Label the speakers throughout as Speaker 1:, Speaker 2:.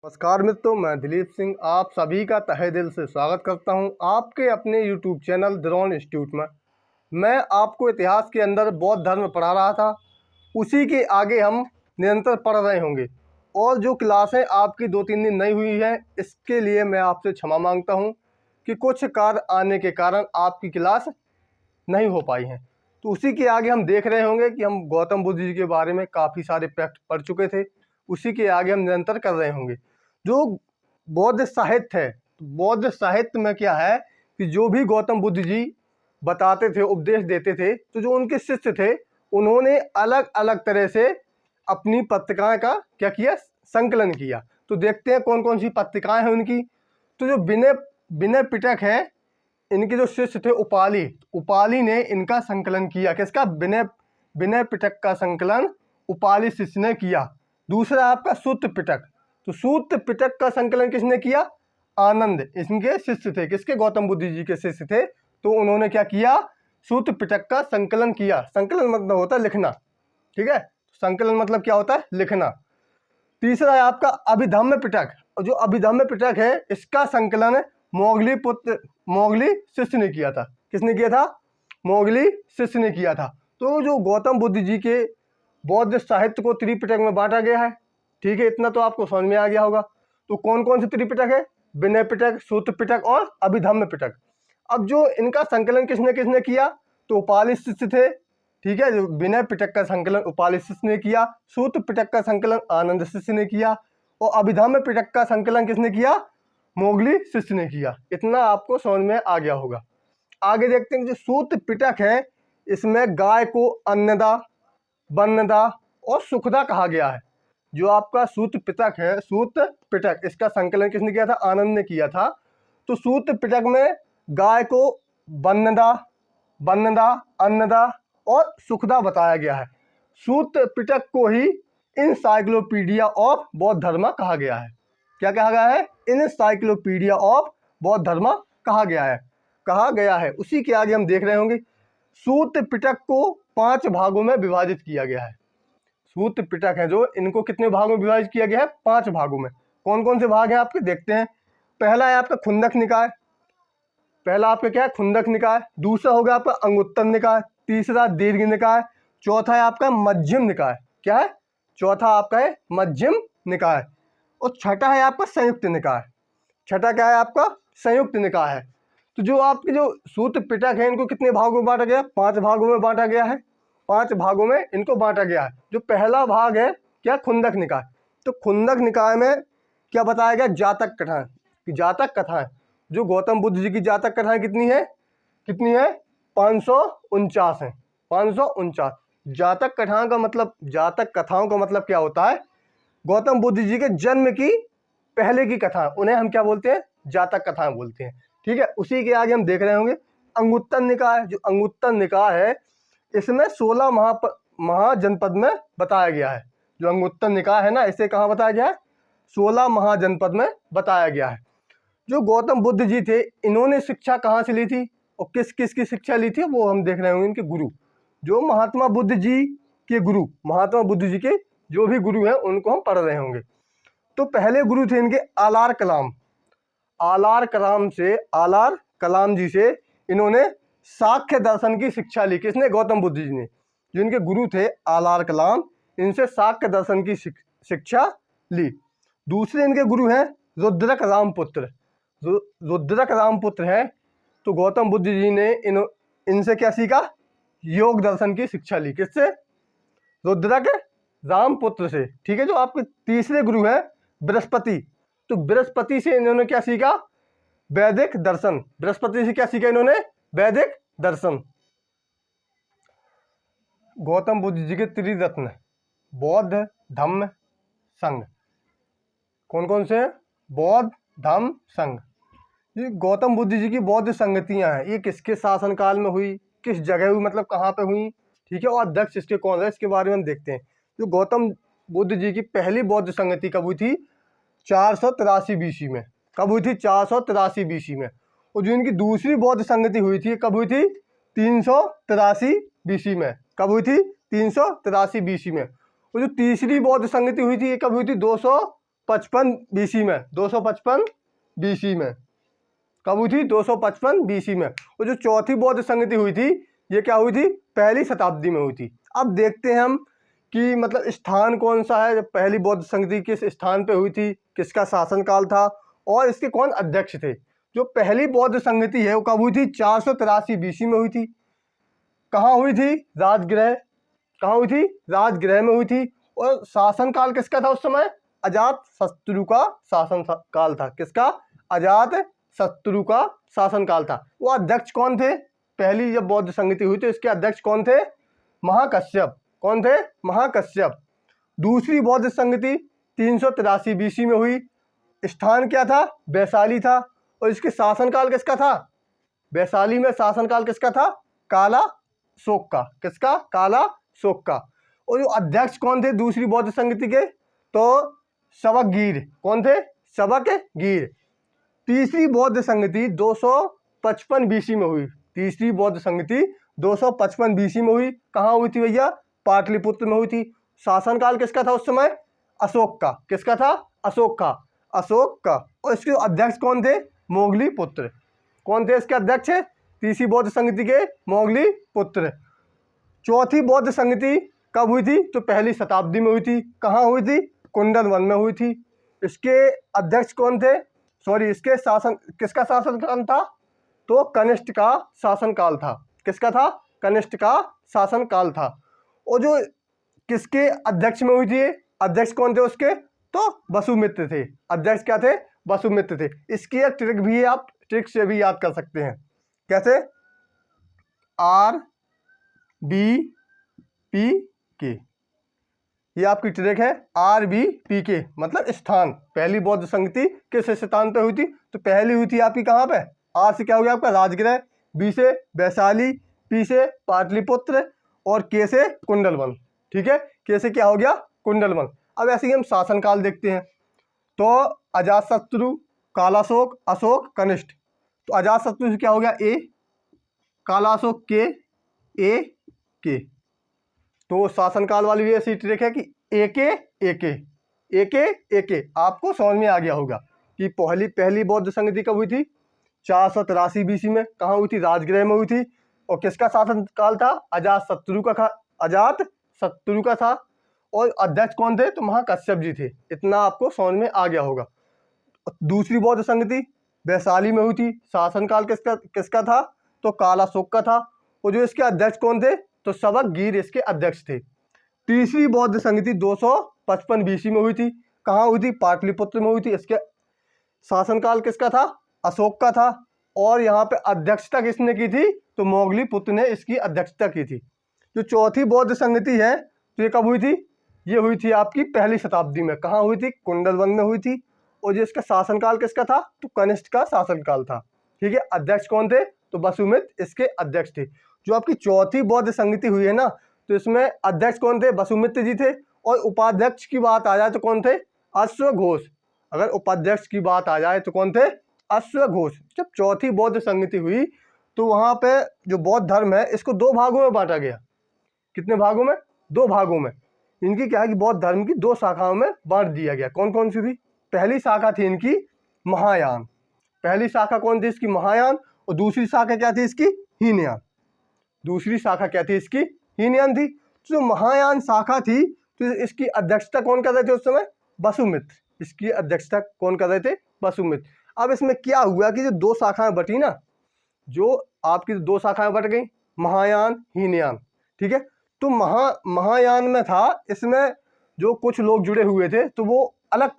Speaker 1: नमस्कार मित्रों, मैं दिलीप सिंह आप सभी का तहे दिल से स्वागत करता हूं आपके अपने YouTube चैनल द्रोण इंस्टीट्यूट में। मैं आपको इतिहास के अंदर बौद्ध धर्म पढ़ा रहा था, उसी के आगे हम निरंतर पढ़ रहे होंगे। और जो क्लासें आपकी 2-3 दिन नहीं हुई हैं, इसके लिए मैं आपसे क्षमा मांगता हूं कि कुछ कार्य आने के कारण आपकी क्लास नहीं हो पाई हैं। तो उसी के आगे हम देख रहे होंगे कि हम गौतम बुद्ध जी के बारे में काफ़ी सारे फैक्ट पढ़ चुके थे, उसी के आगे हम निरंतर कर रहे होंगे। जो बौद्ध साहित्य है, बौद्ध साहित्य में क्या है कि जो भी गौतम बुद्ध जी बताते थे, उपदेश देते थे, तो जो उनके शिष्य थे उन्होंने अलग अलग तरह से अपनी पत्रिकाएं का क्या किया, संकलन किया। तो देखते हैं कौन कौन सी पत्रिकाएं हैं उनकी। तो जो विनय पिटक है, इनके जो शिष्य थे उपाली ने इनका संकलन किया। किसका? विनय पिटक का संकलन उपाली शिष्य ने किया। दूसरा आपका सूत्र पिटक, तो सूत्र पिटक का संकलन किसने किया? आनंद इनके शिष्य थे। किसके? गौतम बुद्ध जी के शिष्य थे। तो उन्होंने क्या किया? सूत्र पिटक का संकलन किया। संकलन मतलब होता है लिखना, ठीक है। संकलन मतलब क्या होता है? लिखना। तीसरा है आपका अभिधम्म पिटक, और जो अभिधम्म पिटक है इसका संकलन मोगली शिष्य ने किया था। किसने किया था? मोगली शिष्य ने किया था। तो जो गौतम बुद्ध जी के बौद्ध साहित्य को त्रिपिटक में बांटा गया है, ठीक है, इतना तो आपको समझ में आ गया होगा। तो कौन कौन से त्रिपिटक है? विनय पिटक, सूत्र पिटक और अभिधम्म पिटक। अब जो इनका संकलन किसने किसने किया? तो उपाली शिष्य थे, ठीक है। जो विनय पिटक का संकलन उपाली शिष्य ने किया, सूत्र पिटक का संकलन आनंद शिष्य ने किया, और अभिधम्म पिटक का संकलन किसने किया? मोगली शिष्य ने किया। इतना आपको समझ में आ गया होगा। आगे देखते हैं। जो सूत्र पिटक है इसमें गाय को अन्नदा, वन्नदा और सुखदा कहा गया है। जो आपका सूत्र पिटक है, सूत्र पिटक, इसका संकलन किसने किया था? आनंद ने किया था। तो सूत्र पिटक में गाय को वन्नदा, अन्नदा और सुखदा बताया गया है। सूत्र पिटक को ही इनसाइक्लोपीडिया ऑफ बौद्ध धर्म कहा गया है। क्या कहा गया है? इनसाइक्लोपीडिया ऑफ बौद्ध धर्म कहा गया है। उसी के आगे हम देख रहे होंगे। सूत्र पिटक को 5 भागों में विभाजित किया गया है। सूत्र पिटक है जो, इनको कितने भागों में विभाजित किया गया है? 5 भागों में। कौन कौन से भाग हैं आपके? देखते हैं। पहला है आपका खुंदक निकाय। पहला आपका क्या है? खुंदक निकाय। दूसरा होगा आपका अंगुत्तर निकाय। तीसरा दीर्घ निकाय। चौथा है आपका मध्यम निकाय। क्या है? चौथा आपका है मध्यम निकाय। और छठा है आपका संयुक्त निकाय। छठा क्या है आपका? संयुक्त निकाय है। तो जो आपके जो सूत्र पिटक है इनको कितने भागों में बांटा गया? 5 भागों में बांटा गया है। 5 भागों में इनको बांटा गया है। जो पहला भाग है क्या? खुंदक निकाय। तो खुंदक निकाय में क्या बताया गया? जातक कथाएं। जातक कथाएं, जो गौतम बुद्ध जी की जातक कथाएं कितनी है? 549 है। 549 जातक कथाओं का मतलब, जातक कथाओं का मतलब क्या होता है? गौतम बुद्ध जी के जन्म की पहले की कथा, उन्हें हम क्या बोलते हैं? जातक कथाएं बोलते हैं, ठीक है। उसी के आगे हम देख रहे होंगे अंगुत्तर निकाय। जो अंगुत्तर निकाय है इसमें 16 महाजनपद में बताया गया है। जो अंगुत्तर निकाय है ना, इसे कहाँ बताया गया है? 16 महाजनपद में बताया गया है। जो गौतम बुद्ध जी थे इन्होंने शिक्षा कहाँ से ली थी और किस किस की शिक्षा ली थी, वो हम देख रहे होंगे। इनके गुरु, जो महात्मा बुद्ध जी के गुरु, महात्मा बुद्ध जी के जो भी गुरु हैं उनको हम पढ़ रहे होंगे। तो पहले गुरु थे इनके आलार कलाम। आलार कलाम जी से इन्होंने सांख्य दर्शन की शिक्षा ली। किसने? गौतम बुद्ध जी ने। जो इनके गुरु थे आलार कलाम, इनसे सांख्य दर्शन की शिक्षा ली। दूसरे इनके गुरु हैं रुद्रक रामपुत्र। रुद्रक रामपुत्र हैं। तो गौतम बुद्ध जी ने इनसे क्या सीखा? योग दर्शन की शिक्षा ली। किससे? रुद्रक रामपुत्र से, ठीक है। जो आपके तीसरे गुरु हैं बृहस्पति, तो बृहस्पति से इन्होंने क्या सीखा? वैदिक दर्शन। बृहस्पति से क्या सीखा इन्होंने? वैदिक दर्शन। गौतम बुद्ध जी के त्रिरत्न बौद्ध धम्म संघ, कौन कौन से? बौद्ध धम्म संघ। ये गौतम बुद्ध जी की बौद्ध संगतियां हैं। ये किसके शासनकाल में हुई, किस जगह हुई, मतलब कहाँ पे हुई, ठीक है। और अध्यक्ष इसके कौन है, इसके बारे में हम देखते हैं। जो गौतम बुद्ध जी की पहली बौद्ध संगति कब हुई थी? 483 BC में। कब हुई थी? 483 BC में। और जो इनकी दूसरी बौद्ध संगति हुई थी कब हुई थी? 383 BC में। कब हुई थी? 383 BC में। और जो तीसरी बौद्ध संगति हुई थी ये कब हुई थी? 255 BC में, 255 BC में कब हुई थी? 255 BC में। और जो चौथी बौद्ध संगति हुई थी ये क्या हुई थी? पहली शताब्दी में हुई थी। अब देखते हैं हम कि मतलब स्थान कौन सा है, जब पहली बौद्ध संगति किस स्थान पे हुई थी, किसका शासनकाल था और इसके कौन अध्यक्ष थे। जो पहली बौद्ध संगति है वो कब हुई थी? 483 BC में हुई थी। कहाँ हुई थी? राजगृह। कहाँ हुई थी? राजगृह में हुई थी। और शासनकाल किसका था उस समय? अजात शत्रु का शासन काल था। किसका? अजात शत्रु का शासनकाल था। वो अध्यक्ष कौन थे? पहली जब बौद्ध संगति हुई तो इसके अध्यक्ष कौन थे? महाकश्यप। कौन थे? महाकश्यप। दूसरी बौद्ध संगति 383 BC में हुई। स्थान क्या था? वैशाली था। और इसके शासनकाल किसका था? वैशाली में शासनकाल किसका था? काला शोक का। किसका? काला शोक का। और जो अध्यक्ष कौन थे दूसरी बौद्ध संगति के? तो सबकगीर। कौन थे? सबकगीर। तीसरी बौद्ध संगति 255 BC में हुई। तीसरी बौद्ध संगति 255 BC में हुई। कहाँ हुई थी भैया? पाटलिपुत्र में हुई थी। शासनकाल किसका था उस समय? अशोक का। किसका था? अशोक का। अशोक का। और इसके अध्यक्ष कौन थे? मोगली पुत्र। कौन थे इसके अध्यक्ष? तीसरी बौद्ध संगति के मोगली पुत्र। चौथी बौद्ध संगति कब हुई थी? तो पहली शताब्दी में हुई थी। कहाँ हुई थी? कुंडलवन में हुई थी। इसके अध्यक्ष कौन थे? इसके शासन किसका शासनकाल था? तो कनिष्ठ का शासनकाल था। किसका था? कनिष्ठ का शासनकाल था। और जो किसके अध्यक्ष में हुई थी? अध्यक्ष कौन थे उसके? तो वसुमित्र थे। अध्यक्ष क्या थे? वसुमित्र थे। इसकी एक ट्रिक भी है, आप ट्रिक से भी याद कर सकते हैं। कैसे? RBPK, ये आपकी ट्रिक है। RBPK मतलब स्थान। पहली बौद्ध संगति किस स्थान पे हुई थी? तो पहली हुई थी आपकी कहाँ पे? R से क्या हो गया आपका? राजगृह। B से वैशाली। P से पाटलिपुत्र। और K से कुंडलवन। ठीक है, K से क्या हो गया? कुंडलवन। अब ऐसे ही हम शासनकाल देखते हैं। तो अजातशत्रु, कालाशोक, अशोक, कनिष्ठ। तो अजातशत्रु से क्या हो गया? A, Kalashoka K, A, K। तो शासनकाल वाली भी ऐसी ट्रिक है कि एक आपको समझ में आ गया होगा कि पहली बौद्ध संगति कब हुई थी? 483 BC में। कहाँ हुई थी? राजगृह में हुई थी। और किसका शासनकाल था? अजातशत्रु का था। और अध्यक्ष कौन थे? तो महाकश्यप जी थे। इतना आपको समझ में आ गया होगा। दूसरी बौद्ध संगति वैशाली में हुई थी। शासनकाल किसका था? तो कालाशोक का था। और जो इसके अध्यक्ष कौन थे? तो सबकगीर इसके अध्यक्ष थे। तीसरी बौद्ध संगति 255 BC में हुई थी। कहाँ हुई थी? पाटलिपुत्र में हुई थी। इसके शासनकाल किसका था? अशोक का था। और यहाँ पे अध्यक्षता किसने की थी? तो मोगली पुत्र ने इसकी अध्यक्षता की थी। जो चौथी बौद्ध संगति है तो ये कब हुई थी? ये हुई थी आपकी पहली शताब्दी में। कहाँ हुई थी? कुंडलवन में हुई थी। और जो इसका शासनकाल किसका था? तो कनिष्ठ का शासनकाल था। ठीक है, अध्यक्ष कौन थे? तो वसुमित्र इसके अध्यक्ष थे। जो आपकी चौथी बौद्ध संगति हुई है ना, तो इसमें अध्यक्ष कौन थे? वसुमित्र जी थे। और उपाध्यक्ष की बात आ जाए तो कौन थे? अश्वघोष। अगर उपाध्यक्ष की बात आ जाए तो कौन थे? अश्वघोष। जब चौथी बौद्ध संगति हुई तो वहाँ पे जो बौद्ध धर्म है इसको दो भागों में बांटा गया। कितने भागों में? दो भागों में। इनकी क्या है कि बौद्ध धर्म की दो शाखाओं में बांट दिया गया। कौन कौन सी थी? पहली शाखा थी इनकी महायान। पहली शाखा कौन थी इसकी? महायान। और दूसरी शाखा क्या थी इसकी? हीनयान। दूसरी शाखा क्या थी इसकी? हीनयान थी। जो महायान शाखा थी तो इसकी अध्यक्षता कौन कर रहे थे उस समय? वसुमित्र। इसकी अध्यक्षता कौन कर रहे थे? वसुमित्र। अब इसमें क्या हुआ कि जो दो शाखाएं बटी ना, जो आपकी दो शाखाएं बट गई, महायान, हीनयान। ठीक है, तो महायान में था, इसमें जो कुछ लोग जुड़े हुए थे तो वो अलग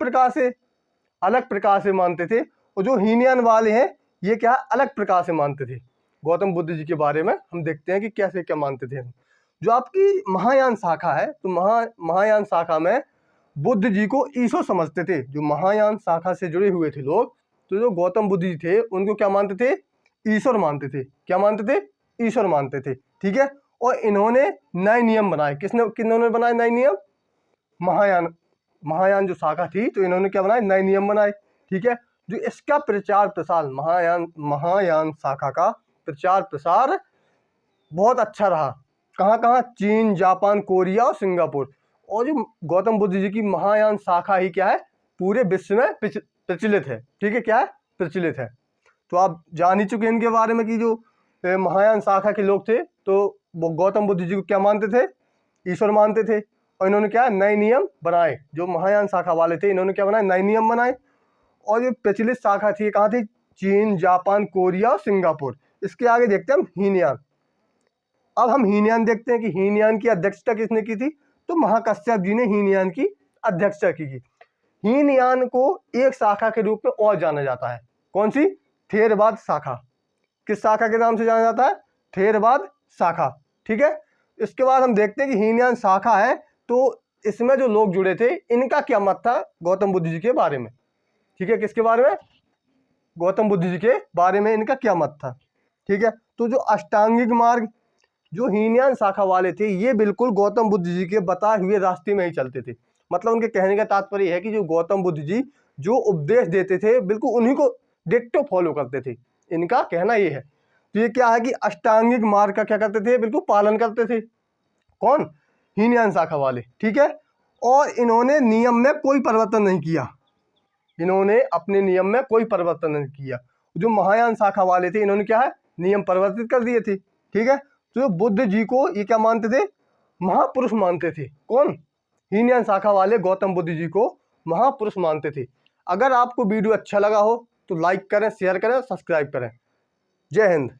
Speaker 1: प्रकार से मानते थे। और जो हीनयान वाले हैं ये क्या अलग प्रकार से मानते थे। गौतम बुद्ध जी के बारे में हम देखते हैं कि कैसे क्या मानते थे। जो आपकी महायान शाखा है तो महायान शाखा में बुद्ध जी को ईश्वर समझते थे। जो महायान शाखा से जुड़े हुए थे लोग, तो जो गौतम बुद्ध जी थे उनको क्या मानते थे? ईश्वर मानते थे। क्या मानते थे? ईश्वर मानते थे। ठीक है, और इन्होंने नए नियम बनाए। किन्होंने बनाए नए नियम? महायान जो शाखा थी तो इन्होंने क्या बनाए? नए नियम बनाए। ठीक है, जो इसका प्रचार प्रसार महायान शाखा का प्रचार प्रसार बहुत अच्छा रहा। कहाँ कहाँ? चीन, जापान, कोरिया और सिंगापुर। और जो गौतम बुद्ध जी की महायान शाखा ही क्या है? पूरे विश्व में प्रचलित है। ठीक है, क्या है? प्रचलित है। तो आप जान ही चुके हैं इनके बारे में कि जो महायान शाखा के लोग थे तो वो गौतम बुद्ध जी को क्या मानते थे? ईश्वर मानते थे। और इन्होंने क्या नए नियम बनाए। जो महायान शाखा वाले थे इन्होंने क्या बनाए? नए नियम बनाए। और जो प्रचलित शाखा थी कहाँ थी? चीन, जापान, कोरिया और सिंगापुर। इसके आगे देखते हैं हम हीनयान। अब हम हीनयान देखते हैं कि हीनयान की अध्यक्षता किसने की थी? तो महाकश्यप जी ने हीनयान की अध्यक्षता की। हीनयान को एक शाखा के रूप में और जाना जाता है। कौन सी? थेरवाद शाखा। किस शाखा के नाम से जाना जाता है? थेरवाद शाखा। ठीक है, इसके बाद हम देखते हैं कि हीनयान शाखा है तो इसमें जो लोग जुड़े थे इनका क्या मत था गौतम बुद्ध जी के बारे में। ठीक है, किसके बारे में? गौतम बुद्ध जी के बारे में इनका क्या मत था। ठीक है, तो जो अष्टांगिक मार्ग जो हीनयान शाखा वाले थे ये बिल्कुल गौतम बुद्ध जी के बताए हुए रास्ते में ही चलते थे। मतलब उनके कहने का तात्पर्य है कि जो गौतम बुद्ध जी जो उपदेश देते थे बिल्कुल उन्हीं को डिट्टो फॉलो करते थे। इनका कहना ये है। तो ये क्या है कि अष्टांगिक मार्ग का क्या करते थे? बिल्कुल पालन करते थे। कौन? हीनयान शाखा वाले। ठीक है, और इन्होंने नियम में कोई परिवर्तन नहीं किया। इन्होंने अपने नियम में कोई परिवर्तन नहीं किया। जो महायान शाखा वाले थे इन्होंने क्या है? नियम परिवर्तित कर दिए थे। ठीक है, तो बुद्ध जी को ये क्या मानते थे? महापुरुष मानते थे। कौन? हीनयान शाखा वाले गौतम बुद्ध जी को महापुरुष मानते थे। अगर आपको वीडियो अच्छा लगा हो तो लाइक करें, शेयर करें, सब्सक्राइब करें। जय हिंद।